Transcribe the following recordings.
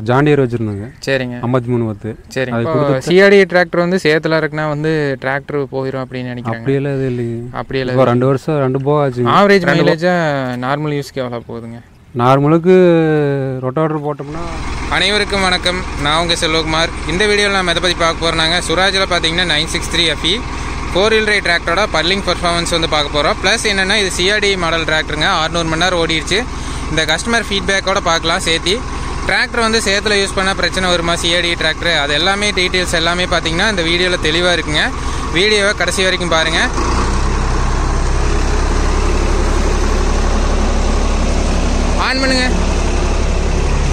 John Deere வச்சுருந்தாங்க. சரிங்க. 53 10. சரிங்க. இப்போ சிஆர்டி டிராக்டர் வந்து சேத்துல இருக்குன்னா வந்து டிராக்டர் போயிடும் அப்படின்னு நினைக்கிறேன். அப்படியெல்லாம் இது இல்லைங்க. அப்படியெல்லாம் இப்போ 2 வருஷம் 2 போக ஆச்சு. ஆவரேஜ் மைலேஜாக நார்மல் யூஸ்க்கு எவ்வளோ போகுதுங்க? நார்மலுக்கு ரொட்டாவேட்டர் போட்டோம்னா. அனைவருக்கும் வணக்கம். நான் உங்கள் செல்வகுமார். இந்த வீடியோவில் நம்ம எதை பற்றி பார்க்க போகிறோம்னாங்க, சுராஜில் பார்த்தீங்கன்னா 963 FE 4-wheel drive டிராக்டரோட பர்லிங் பர்ஃபார்மன்ஸ் வந்து பார்க்க போகிறோம். ப்ளஸ் என்னென்னா இது சிஆர்டி மாடல் டிராக்டருங்க. 600 மணி நேரம் ஓடிடுச்சு. இந்த கஸ்டமர் ஃபீட்பேக்கோட பார்க்கலாம் சேர்த்து. டிராக்டர் வந்து சேத்துல யூஸ் பண்ணால் பிரச்சனை வருமா சிஆர்டி டிராக்டர், அது எல்லாமே டீட்டெயில்ஸ் எல்லாமே பார்த்தீங்கன்னா இந்த வீடியோவில் தெளிவாக இருக்குங்க. வீடியோவை கடைசி வரைக்கும் பாருங்கள். ஆன் பண்ணுங்க.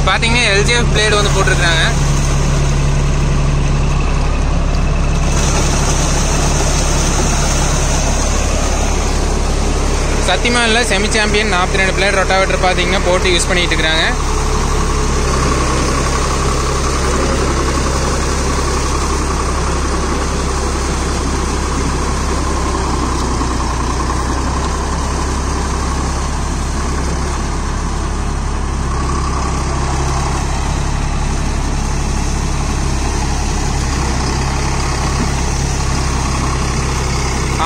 பார்த்தீங்கன்னா எல்ஜிஎஃப் பிளேடு வந்து போட்டிருக்காங்க. சத்தியமானில் செமி சாம்பியன் 42 பிளேட் ரொட்டாவேட்டர் பார்த்தீங்கன்னா போட்டு யூஸ் பண்ணிட்டு இருக்கிறாங்க.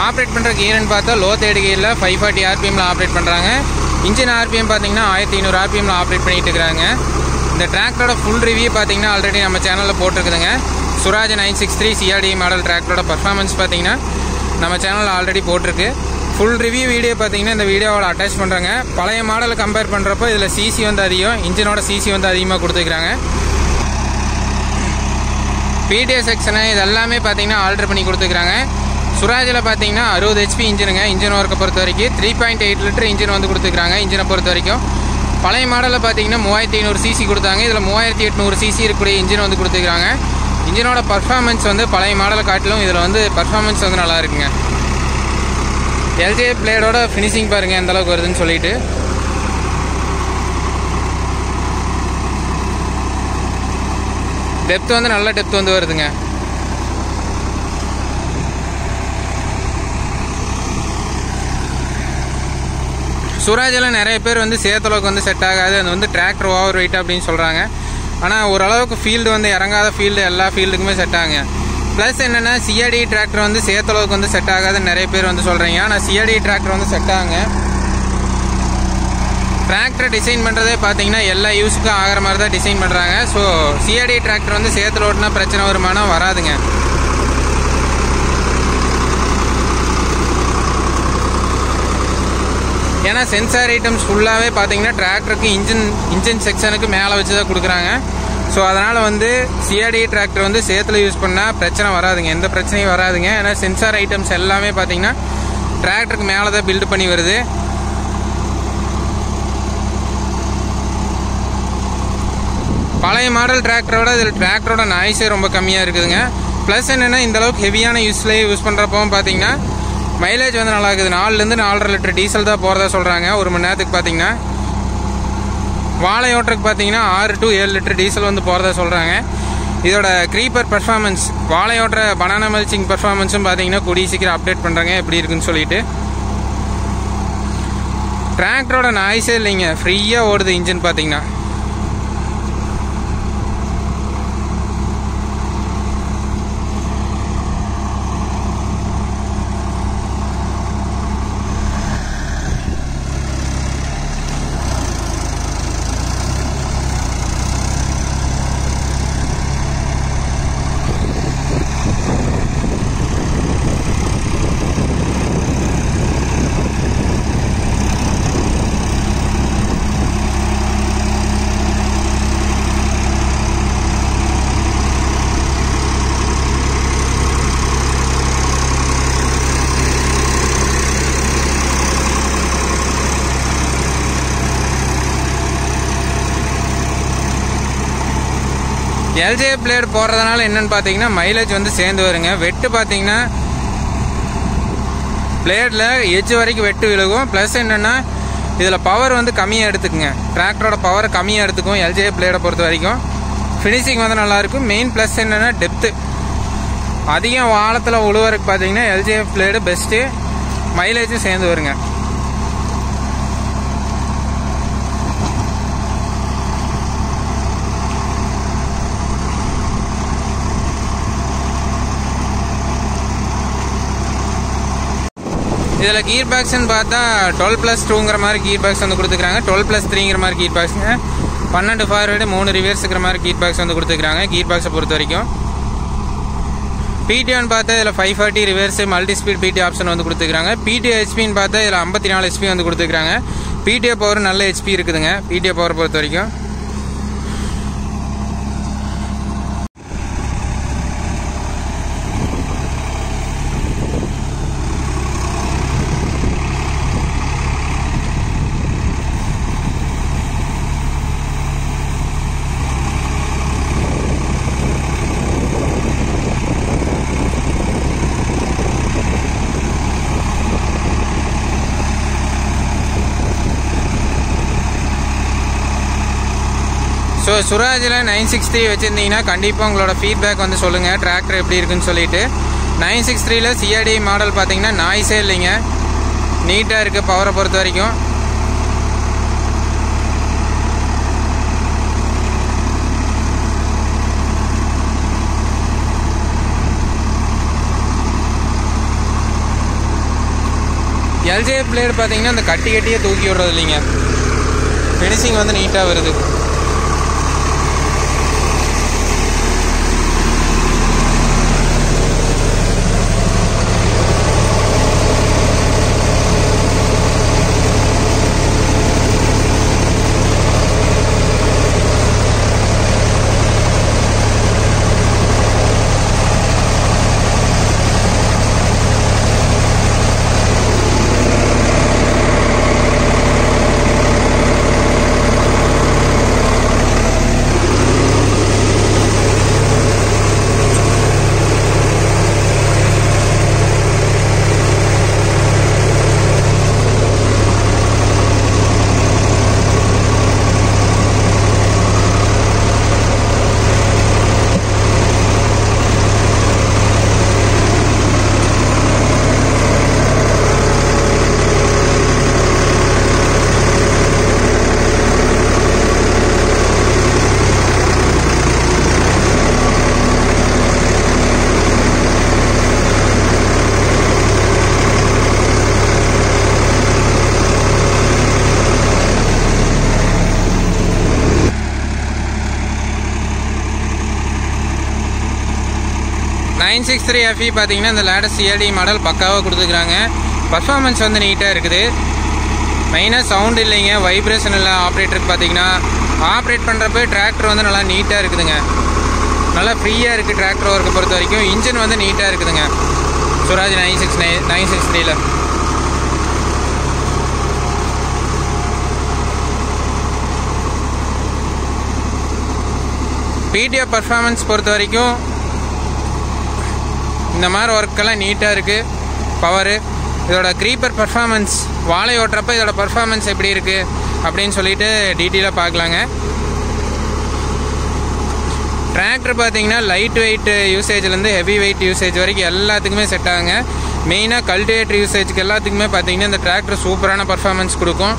ஆப்ரேட் பண்ணுற கியர்னு பார்த்தா லோ தேர்ட் கியரில் 540 RPM ஆப்ரேட் பண்ணுறாங்க. இன்ஜின் RPM பார்த்தீங்கன்னா 1500 RPM ஆப்ரேட் பண்ணிட்டு இருக்கிறாங்க. இந்த டிராக்டரோட ஃபுல் ரிவ்யூ பார்த்தீங்கன்னா ஆல்ரெடி நம்ம சேனலில் போட்டிருக்குதுங்க. சுராஜ் 963 சிஆர்டி மாடல் டிராக்டரோட பர்ஃபார்மன்ஸ் பார்த்தீங்கன்னா நம்ம சேனலில் ஆல்ரெடி போட்டிருக்கு. ஃபுல் ரிவ்யூ வீடியோ பார்த்தீங்கன்னா இந்த வீடியோவோட அட்டாச் பண்ணுறாங்க. பழைய மாடலை கம்பேர் பண்ணுறப்போ இதில் சிசி வந்து அதிகம், இன்ஜினோட சிசி வந்து அதிகமாக கொடுத்துருக்குறாங்க. பிடிஎஸ் செக்ஷனு இது எல்லாமே பார்த்தீங்கன்னா ஆல்டர் பண்ணி கொடுத்துருக்குறாங்க. சுராஜில் பார்த்தீங்கன்னா 60 HP இன்ஜினுங்க. இன்ஜின் ஒர்க்கை பொறுத்த வரைக்கும் 3.8 லிட்டர் இன்ஜின் வந்து கொடுத்துருக்காங்க. இன்ஜினை பொறுத்த வரைக்கும் பழைய மாடலில் பார்த்தீங்கன்னா 3500 cc கொடுத்தாங்க. இதில் 3800 cc இருக்கக்கூடிய இன்ஜின் வந்து கொடுத்துருக்காங்க. இன்ஜினோட பர்ஃபார்மன்ஸ் வந்து பழைய மாடலை காட்டிலும் இதில் வந்து பர்ஃபார்மன்ஸ் வந்து நல்லா இருக்குங்க. எல்ஜிஎஃப் பிளேடோட ஃபினிஷிங் பாருங்கள் எந்த அளவுக்கு வருதுன்னு சொல்லிட்டு. டெப்த் வந்து நல்ல டெப்த் வந்து வருதுங்க. சுராஜில் நிறைய பேர் வந்து சேத்தளவுக்கு வந்து செட் ஆகாது, அது வந்து டிராக்டர் ஓவர் வெயிட் அப்படின்னு சொல்கிறாங்க. ஆனால் ஓரளவுக்கு ஃபீல்டு வந்து இறங்காத ஃபீல்டு எல்லா ஃபீல்டுக்குமே செட் ஆகுங்க. ப்ளஸ் என்னென்னா சிஆர்டி டிராக்டர் வந்து சேத்தளவுக்கு வந்து செட் ஆகாதுன்னு நிறைய பேர் வந்து சொல்கிறீங்க. ஆனால் சிஆர்டி டிராக்டர் வந்து செட் ஆகுங்க. டிராக்டர் டிசைன் பண்ணுறதே பார்த்தீங்கன்னா எல்லா யூஸுக்கும் ஆகிற மாதிரி தான் டிசைன் பண்ணுறாங்க. ஸோ சிஆர்டி டிராக்டர் வந்து சேத்துல ஓட்டினா பிரச்சனை வருமானம் வராதுங்க. ஏன்னா சென்சார் ஐட்டம்ஸ் ஃபுல்லாகவே பார்த்தீங்கன்னா டிராக்டருக்கு இன்ஜின் செக்ஷனுக்கு மேலே வச்சு தான் கொடுக்குறாங்க. ஸோ அதனால் வந்து சிஆர்டி டிராக்டர் வந்து சேத்துல யூஸ் பண்ணால் பிரச்சனை வராதுங்க, எந்த பிரச்சனையும் வராதுங்க. ஏன்னா சென்சார் ஐட்டம்ஸ் எல்லாமே பார்த்தீங்கன்னா டிராக்டருக்கு மேலே தான் பில்டு பண்ணி வருது. பழைய மாடல் டிராக்டரோட இதில் டிராக்டரோட நாய்ஸே ரொம்ப கம்மியாக இருக்குதுங்க. ப்ளஸ் என்னென்னா இந்தளவுக்கு ஹெவியான யூஸ்லேயே யூஸ் பண்ணுறப்போ பார்த்தீங்கன்னா மைலேஜ் வந்து நல்லா இருக்குது. 4லேருந்து 4.5 லிட்டர் டீசல் தான் போகிறதா சொல்கிறாங்க ஒரு மணி நேரத்துக்கு. பார்த்தீங்கன்னா வாழை ஓட்டருக்கு பார்த்தீங்கன்னா 6 to 7 லிட்டர் டீசல் வந்து போகிறதா சொல்கிறாங்க. இதோட க்ரீப்பர் பர்ஃபார்மன்ஸ், வாழை ஓட்டுற பனானா மல்ச்சிங் பர்ஃபார்மன்ஸும் பார்த்தீங்கன்னா கூடிய சீக்கிரம் அப்டேட் பண்ணுறாங்க எப்படி இருக்குன்னு சொல்லிட்டு. டிராக்டரோட நாய்ஸே இல்லைங்க, ஃப்ரீயாக ஓடுது இன்ஜின் பார்த்தீங்கன்னா. எல்ஜிஎஃப் பிளேடு போடுறதுனால என்னன்னு பார்த்தீங்கன்னா மைலேஜ் வந்து சேர்ந்து வருங்க. வெட்டு பார்த்தீங்கன்னா பிளேடில் எட்ஜ் வரைக்கும் வெட்டு விழுகும். ப்ளஸ் என்னென்னா இதில் பவர் வந்து கம்மியாக எடுத்துக்குங்க, டிராக்டரோட பவர் கம்மியாக எடுத்துக்கும் எல்ஜிஎஃப் பிளேடை பொறுத்த வரைக்கும். ஃபினிஷிங் வந்து நல்லாயிருக்கும். மெயின் ப்ளஸ் என்னென்னா டெப்த்து அதிகம் வாழத்தில் உழுவருக்கு பார்த்தீங்கன்னா எல்ஜிஎஃப் பிளேடு பெஸ்ட்டு, மைலேஜும் சேர்ந்து வருங்க. இதில் கீர் பாக்ஸ்ன்னு பார்த்தா 12+2ங்கிற மாதிரி கீர் பாக்ஸ் வந்து கொடுத்துருக்காங்க. 12+3ங்கிற மாதிரி கீர் பாக்ஸுங்க. 12 ஃபார்வேர்டு 3 ரிவர்ஸுங்கிற மாதிரி கீர் பாக்ஸ் வந்து கொடுத்துருக்காங்க. கீர் பாக்ஸை பொறுத்த வரைக்கும் பிடிஓன்னு பார்த்தா இதில் 540 ரிவர்ஸு மல்டி ஸ்பீட் பிடி ஆப்ஷன் வந்து கொடுத்துருக்காங்க. பிடிஓ ஹெச்பின்னு பார்த்தா இதில் 54 ஹெச்பி வந்து கொடுத்துருக்காங்க. பிடிஓ பவர் நல்ல ஹெச்பி இருக்குதுங்க. பிடிஓ பவர் பொறுத்த வரைக்கும் ஸோ சுராஜில் 963 வச்சுருந்தீங்கன்னா கண்டிப்பாக உங்களோட ஃபீட்பேக் வந்து சொல்லுங்கள், டிராக்டர் எப்படி இருக்குன்னு சொல்லிட்டு. 963ல் சிஆர்டி மாடல் பார்த்தீங்கன்னா நாய்ஸே இல்லைங்க, நீட்டாக இருக்குது பவரை பொறுத்த வரைக்கும். எல்ஜே பிளேடு பார்த்தீங்கன்னா அந்த கட்டியே தூக்கி விடுறது இல்லைங்க, ஃபினிஷிங் வந்து நீட்டாக வருது. FE பார்த்தீங்கன்னா இந்த லேட்டஸ்ட் சிஆர்டி மாடல் பக்காவாக கொடுத்துருக்குறாங்க. பர்ஃபார்மன்ஸ் வந்து நீட்டாக இருக்குது. மெயினாக சவுண்ட் இல்லைங்க, வைப்ரேஷன் இல்லை. ஆப்ரேட்டருக்கு பார்த்தீங்கன்னா ஆப்ரேட் பண்ணுறப்ப டிராக்டர் வந்து நல்லா நீட்டாக இருக்குதுங்க, நல்லா ஃப்ரீயாக இருக்குது டிராக்டர் ஒர்க்கை பொறுத்த வரைக்கும். இன்ஜின் வந்து நீட்டாக இருக்குதுங்க சுராஜ் 963ல். பிடிஓ பர்ஃபார்மன்ஸ் பொறுத்த வரைக்கும் இந்த மாதிரி ஒர்க்கெல்லாம் நீட்டாக இருக்குது. பவரு, இதோட க்ரீப்பர் பர்ஃபார்மன்ஸ், வாழை ஓட்டுறப்ப இதோட பர்ஃபார்மன்ஸ் எப்படி இருக்குது அப்படின்னு சொல்லிட்டு டீட்டெயிலாக பார்க்கலாங்க. டிராக்டர் பார்த்தீங்கன்னா லைட் வெயிட் யூசேஜ்லேருந்து ஹெவி வெயிட் யூசேஜ் வரைக்கும் எல்லாத்துக்குமே செட் ஆகுங்க. மெயினாக கல்டிவேட்டர் யூசேஜுக்கு எல்லாத்துக்குமே பார்த்தீங்கன்னா இந்த டிராக்டர் சூப்பரான பர்ஃபார்மன்ஸ் கொடுக்கும்.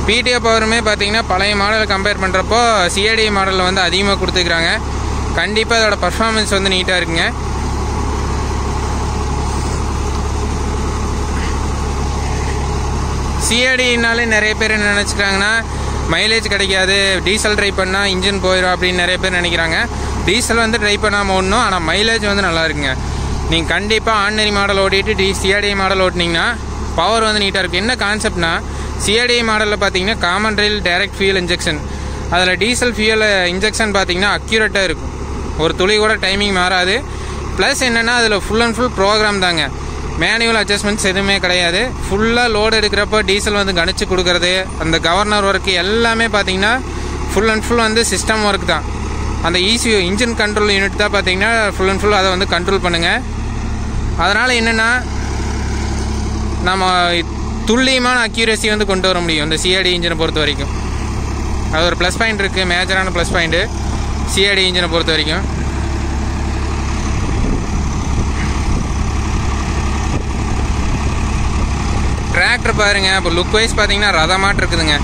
பிடிஓ பவருமே பார்த்தீங்கன்னா பழைய மாடலை கம்பேர் பண்ணுறப்போ சிஆர்டி மாடலில் வந்து அதிகமாக கொடுத்துக்கிறாங்க. கண்டிப்பாக இதோட பர்ஃபார்மன்ஸ் வந்து நீட்டாக இருக்குங்க. சிஆர்டினாலே நிறைய பேர் என்ன நினச்சிக்கிறாங்கன்னா மைலேஜ் கிடைக்காது, டீசல் ட்ரை பண்ணால் இன்ஜின் போயிடும் அப்படின்னு நிறைய பேர் நினைக்கிறாங்க. டீசல் வந்து ட்ரை பண்ணாமல் ஒன்றும், ஆனால் மைலேஜ் வந்து நல்லா இருக்குங்க. நீங்கள் கண்டிப்பாக ஆர்டினரி மாடல் ஓட்டிட்டு சிஆர்டி மாடல் ஓட்டினீங்கன்னா பவர் வந்து நீட்டாக இருக்கும். என்ன கான்செப்ட்னா சிஆர்டி மாடலில் பார்த்தீங்கன்னா common rail direct fuel injection, அதில் டீசல் ஃபியூல் இன்ஜெக்ஷன் பார்த்தீங்கன்னா அக்யூரேட்டாக இருக்கும், ஒரு துளி கூட டைமிங் மாறாது. ப்ளஸ் என்னென்னா அதில் ஃபுல் அண்ட் ஃபுல் ப்ரோக்ராம் தாங்க, மேனுவல் அட்ஜஸ்ட்மெண்ட்ஸ் எதுவுமே கிடையாது. ஃபுல்லாக லோடு எடுக்கிறப்போ டீசல் வந்து கணிச்சு கொடுக்குறது, அந்த கவர்னர் ஒர்க்கு எல்லாமே பார்த்தீங்கன்னா ஃபுல் அண்ட் ஃபுல் வந்து சிஸ்டம் ஒர்க் தான். அந்த ECU இன்ஜின் கண்ட்ரோல் யூனிட் தான் பார்த்தீங்கன்னா ஃபுல் அண்ட் ஃபுல் அதை வந்து கண்ட்ரோல் பண்ணுங்கள். அதனால் என்னென்னா நம்ம துல்லியமான அக்யூரேசி வந்து கொண்டு வர முடியும் இந்த சிஆர்டி இன்ஜினை பொறுத்த வரைக்கும். அது ஒரு ப்ளஸ் பாயிண்ட் இருக்குது, மேஜரான ப்ளஸ் பாயிண்ட்டு சிஆர்டி இன்ஜினை பொறுத்த வரைக்கும். டிராக்டர் பாருங்க, இப்போ லுக் வைஸ் பார்த்தீங்கன்னா ரதமாட்டு இருக்குதுங்க.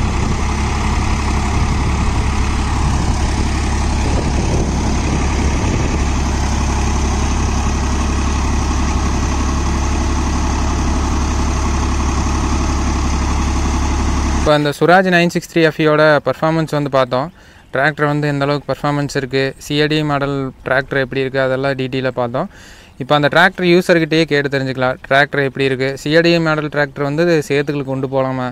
இப்போ அந்த சுராஜ் 963 FEயோட பர்ஃபார்மன்ஸ் வந்து பார்த்தோம். டிராக்டர் வந்து எந்த அளவுக்கு பர்ஃபார்மன்ஸ் இருக்குது, சிஏடி மாடல் டிராக்டர் எப்படி இருக்குது, அதெல்லாம் டீட்டெயிலாக பார்த்தோம். இப்போ அந்த டிராக்டர் யூஸர்கிட்டயே கேட்டு தெரிஞ்சுக்கலாம் டிராக்டர் எப்படி இருக்குது, சிஏடி மாடல் டிராக்டர் வந்து சேத்துக்களுக்கு கொண்டு போகலாமா,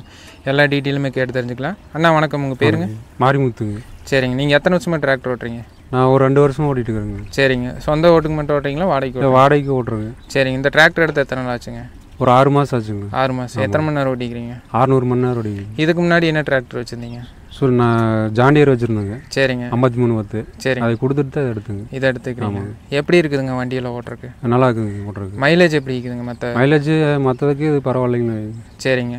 எல்லா டீட்டெயிலுமே கேட்டு தெரிஞ்சுக்கலாம். அண்ணா வணக்கம், உங்கள் பேருங்க? மாரிமுத்துங்க. சரிங்க. நீங்கள் எத்தனை வருஷமாக டிராக்டர் ஓட்டுறீங்க? நான் ஒரு 2 வருஷமாக ஓட்டிகிட்டு இருக்கிறேங்க. சரிங்க. சொந்த ஓட்டுக்கு மட்டும் ஓட்டுறீங்களா, வாடகைக்கு? வாடகைக்கு ஓட்டுறேங்க. சரிங்க. இந்த டிராக்டர் எடுத்து எத்தனை நாள் ஆச்சுங்க? ஒரு 6 மாதம் ஆச்சுங்க. 6 மாதம். எத்தனை மணி நேரம் ஓட்டிக்கிறீங்க? 600 மணி நேரம் ஓட்டிக்கிறேன். இதுக்கு முன்னாடி என்ன டிராக்டர் வச்சுருந்தீங்க? நான் ஜாண்டியர் வச்சுருந்தேங்க. சரிங்க. 53 10. சரிங்க. அதை கொடுத்துட்டு தான் எடுத்துங்க. இதை எடுத்துக்கிறீங்க. எப்படி இருக்குதுங்க வண்டியில் ஓட்டுறக்கு? நல்லா இருக்குதுங்க ஓட்டுறதுக்கு. மைலேஜ் எப்படி இருக்குதுங்க? மைலேஜ் மற்றதுக்கு இது பரவாயில்லைங்க. சரிங்க.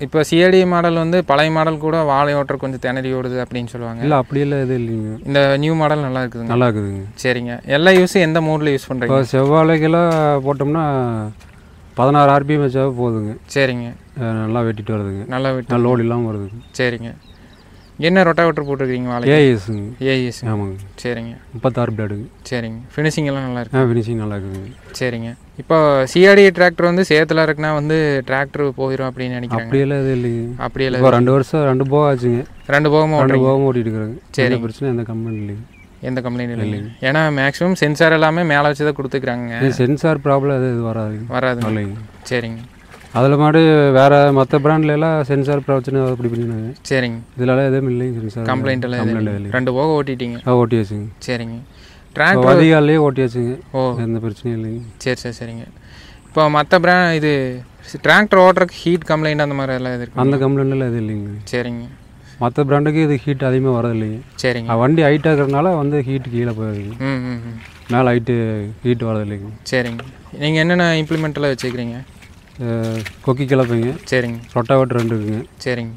இப்போ சிஏடி மாடல் வந்து பழைய மாடல் கூட வாழை ஓட்டுற கொஞ்சம் திணறி ஓடுது அப்படின்னு சொல்லுவாங்க. இல்லை அப்படியெல்லாம் எதுவும் இல்லைங்க. இந்த நியூ மாடல் நல்லா இருக்குதுங்க. நல்லா இருக்குதுங்க. சரிங்க. எல்லா யூஸும் எந்த மோடில் யூஸ் பண்ணுறீங்க? இப்போ செவ்வாழைக்கெல்லாம் போட்டோம்னா 16 RPM வச்சாவே போதுங்க. சரிங்க. நல்லா வெட்டிட்டு வருதுங்க. நல்லா வெட்டி லோடு இல்லாமல் வருதுங்க. சரிங்க. என்ன ரொட்டாவேட்டர் போட்டிருக்கீங்க வாழை? ஏஎஸ்ங்க. ஏஎஸ். ஆமாங்க. சரிங்க. 36 பிளேடுங்க. சரிங்க. ஃபினிஷிங் எல்லாம் நல்லா இருக்கு? ஃபினிஷிங் நல்லா இருக்குதுங்க. சரிங்க. இப்போ சிஆர்டி டிராக்டர் வந்து சேத்துல இருக்குன்னா வந்து டிராக்டர் போயிடும் அப்படின்னு நினைக்கிறேன். அப்படியெல்லாம் எதுவும் இல்லைங்க. அப்படியெல்லாம் இப்போ 2 வருஷம் 2 போக ஆச்சுங்க. 2 போகமாக ஓட்டிட்டு இருக்கிறாங்க. சரி. பிரச்சனை எந்த கம்பெனி இல்லைங்க. எந்த கம்ப்ளைண்ட் இல்லைங்க. ஏன்னா மேக்ஸிமம் சென்சார் எல்லாமே மேலே வச்சு தான் கொடுத்துக்கிறாங்க. சென்சார் ப்ராப்ளம் எதுவும் வராது இல்லைங்க. சரிங்க. அதில் மாடு வேறு மற்ற பிராண்ட்லாம் சென்சார் பிரச்சனை அப்படி பண்ணினாங்க. சரிங்க. இதெல்லாம் எதுவும் இல்லைங்க. சென்சார் கம்ப்ளைண்ட் எல்லாம் இல்லை. 2 போக ஓட்டிட்டீங்க? ஓட்டியாச்சுங்க. சரிங்க. டிராக்டர் அதிகாலையே ஓட்டியாச்சுங்க. ஓ, எந்த பிரச்சனையும் இல்லைங்க. சரி சரிங்க. இப்போ மற்ற இது டிராக்டர் ஓட்டுறதுக்கு ஹீட் கம்ப்ளைண்ட் அந்த மாதிரி எல்லாம் இருக்குது? அந்த கம்ப்ளைண்ட்லாம் எதுவும் இல்லைங்க. சரிங்க. மற்ற பிராண்டுக்கு இது ஹீட் அதிகமாக வரது இல்லைங்க. சரிங்க. வண்டி ஹைட்டாக இருக்கிறதுனால வந்து ஹீட் கீழே போயிருங்க. மேலே ஹீட் வரது இல்லைங்க. சரிங்க. நீங்கள் என்னென்ன இம்ப்ளிமெண்ட்டெல்லாம் வச்சுக்கிறீங்க? கொக்கி கிளப்பைங்க. சரிங்க. ரொட்டாவேட்டர் 2 இருக்குங்க. சரிங்க.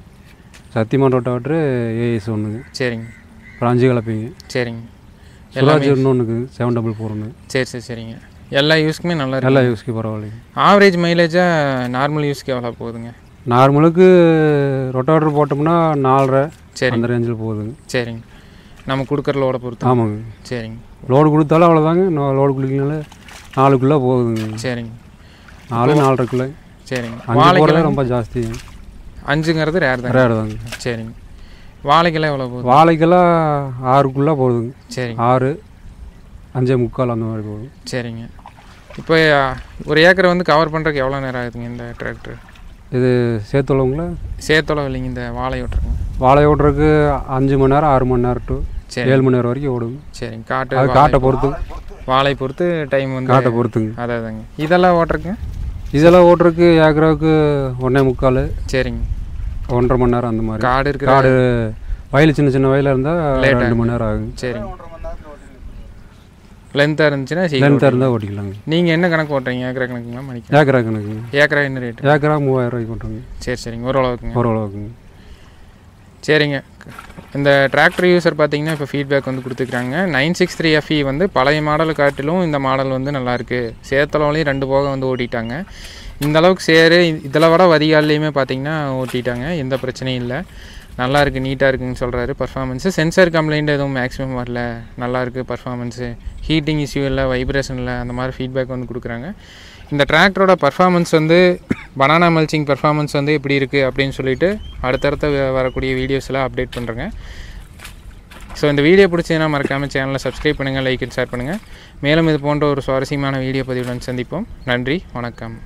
சத்தியமான் ரொட்டாவேட்டர் ஏஎஸ் 1ங்க. சரிங்க. அப்புறம் 5 கிளப்பைங்க. சரிங்க. சுராஜ் இன்னொன்றுக்கு 744. சரி சரிங்க. எல்லா யூஸ்க்குமே நல்லா இருக்கு? எல்லா யூஸ்க்கு பரவாயில்லைங்க. ஆவரேஜ் மைலேஜாக நார்மல் யூஸ்க்கு எவ்வளோ போகுதுங்க? நார்மலுக்கு ரொட்டாவேட்டர் போட்டோம்னா 4.5. சரி. அந்த ரேஞ்சில் போகுதுங்க. சரிங்க. நம்ம கொடுக்குற லோடை பொறுத்து? ஆமாங்க. சரிங்க. லோடு கொடுத்தாலும் அவ்வளோதாங்க. லோடு கொடுக்கனால 4க்குள்ளே போகுதுங்க. சரிங்க. 4 4.5. சரிங்க. 5 போகிறது ரொம்ப ஜாஸ்தி. 5ங்கிறது ரேர் தாங்க. சரிங்க. வாழைக்கெல்லாம் எவ்வளோ போகுது? வாழைக்கெல்லாம் 6க்குள்ளே போகுதுங்க. சரி. 6 5.25 அந்த மாதிரி போகுது. சரிங்க. இப்போ ஒரு ஏக்கரை வந்து கவர் பண்ணுறதுக்கு எவ்வளோ நேரம் ஆகுதுங்க இந்த டிராக்டர்? இது சேர்த்துள்ளவங்களா? சேர்த்தளவு இல்லைங்க, இந்த வாழை ஓட்டுறதுங்க. வாழை ஓட்டுறதுக்கு 5 மணி நேரம் 6 மணி நேரம் டு 7 மணி நேரம் வரைக்கும் ஓடுங்க. சரிங்க. காட்டை பொறுத்து, வாழை பொறுத்து டைம் வந்து காட்டை பொறுத்துங்க. அதாவதுங்க. இதெல்லாம் ஓட்டுறதுங்க? இதெல்லாம் ஓட்டுறதுக்கு ஏக்கராவுக்கு 1.25. சரிங்க. 1.5 மணி நேரம் அந்த மாதிரி. காடு இருக்கு. காடு வயல் சின்ன சின்ன வயலாக இருந்தால் 2 மணி நேரம் ஆகுங்க. சரிங்க. லென்த்தாக இருந்துச்சுன்னா லென்த்தாக இருந்தால் ஓட்டிக்கலாங்க. நீங்கள் என்ன கணக்கு ஓட்டுறீங்க? ஏக்கரா கணக்குங்களா மணிக்கு? ஏக்கரா கணக்குங்க. ஏக்கரா என்ன ரேட்? ஏக்கரா 3000 ரூபாய்க்கு ஓட்டுறாங்க. சரிங்க. ஓரளவுக்குங்க. ஓரளவுக்குங்க. சரிங்க. இந்த டிராக்டர் யூஸர் பார்த்தீங்கன்னா இப்போ ஃபீட்பேக் வந்து கொடுத்துக்கிறாங்க. 963 FE வந்து பழைய மாடல் காட்டிலும் இந்த மாடல் வந்து நல்லாயிருக்கு. சேத்தளவுலையும் 2 போக வந்து ஓட்டிட்டாங்க. இந்த அளவுக்கு இதில் விட வதிகாலையுமே பார்த்தீங்கன்னா ஓட்டிட்டாங்க. எந்த பிரச்சனையும் இல்லை. நல்லா இருக்குது, நீட்டாக இருக்குதுன்னு சொல்கிறாரு. பர்ஃபார்மன்ஸு சென்சார் கம்ப்ளைண்ட் எதுவும் மேக்ஸிமம் வரல, நல்லாயிருக்கு பர்ஃபார்மன்ஸு. ஹீட்டிங் இஷ்யூ இல்லை, வைப்ரேஷன் இல்லை, அந்த மாதிரி ஃபீட்பேக் வந்து கொடுக்குறாங்க. இந்த டிராக்டரோட பர்ஃபார்மன்ஸ் வந்து பனானா மல்ச்சிங் பர்ஃபார்மன்ஸ் வந்து எப்படி இருக்குது அப்படின்னு சொல்லிட்டு அடுத்தடுத்த வரக்கூடிய வீடியோஸில் அப்டேட் பண்ணுறேங்க. ஸோ இந்த வீடியோ பிடிச்சதுன்னா மறக்காமல் சேனலை சப்ஸ்கிரைப் பண்ணுங்கள், லைக் அண்ட் ஷேர் பண்ணுங்கள். மேலும் இது போன்ற ஒரு சுவாரஸ்யமான வீடியோ பதிவுடன் சந்திப்போம். நன்றி, வணக்கம்.